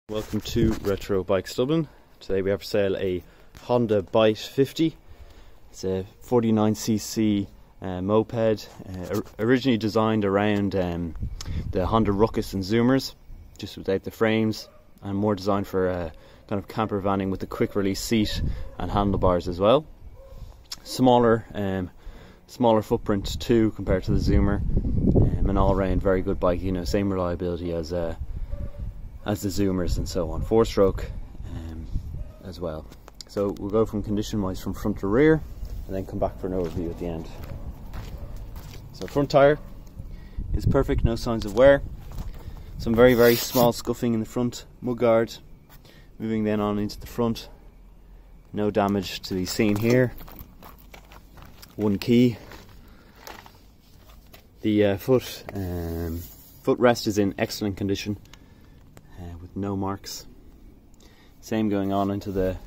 Welcome to Retro Bikes Dublin. Today we have for sale a Honda Byte 50. It's a 49cc moped, originally designed around the Honda Ruckus and Zoomers, just without the frames, and more designed for kind of camper vanning with a quick release seat and handlebars as well. Smaller footprint too compared to the Zoomer, an all-round very good bike. You know, same reliability as the Zoomers and so on. 4-stroke as well. So we'll go from condition wise from front to rear and then come back for an overview at the end. So front tyre is perfect, no signs of wear. Some very small scuffing in the front mudguard. Moving then on into the front, no damage to be seen here. One key. The footrest is in excellent condition, with no marks. Same going on into the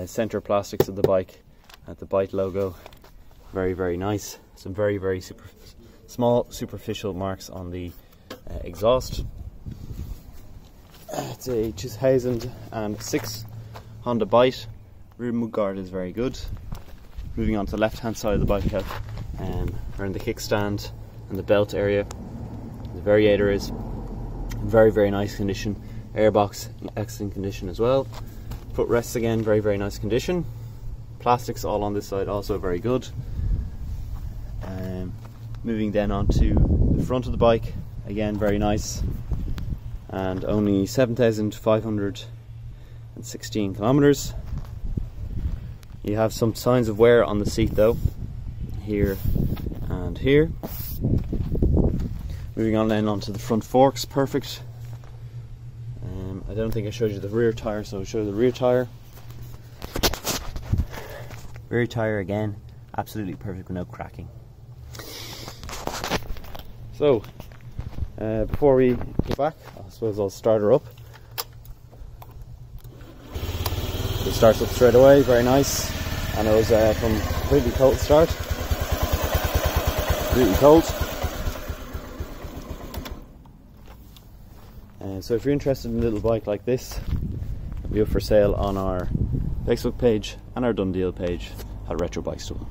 center plastics of the bike at the Byte logo. Very nice. Some very small superficial marks on the exhaust. It's a 2006 Honda Byte. Rear mudguard is very good. Moving on to the left hand side of the bike, we have around the kickstand and the belt area. The variator is very nice condition. Airbox in excellent condition as well. Footrests again, very nice condition. Plastics all on this side also very good. Moving then on to the front of the bike, again very nice, and only 7,516 kilometers. You have some signs of wear on the seat though, here and here. Moving on then onto the front forks, perfect. I don't think I showed you the rear tyre, so I'll show you the rear tyre. Rear tyre again, absolutely perfect with no cracking. So, before we go back, I suppose I'll start her up. It starts up straight away, very nice. And it was from completely cold start. Completely cold. So if you're interested in a little bike like this, it'll be up for sale on our Facebook page and our Done Deal page at Retro Bikes Dublin.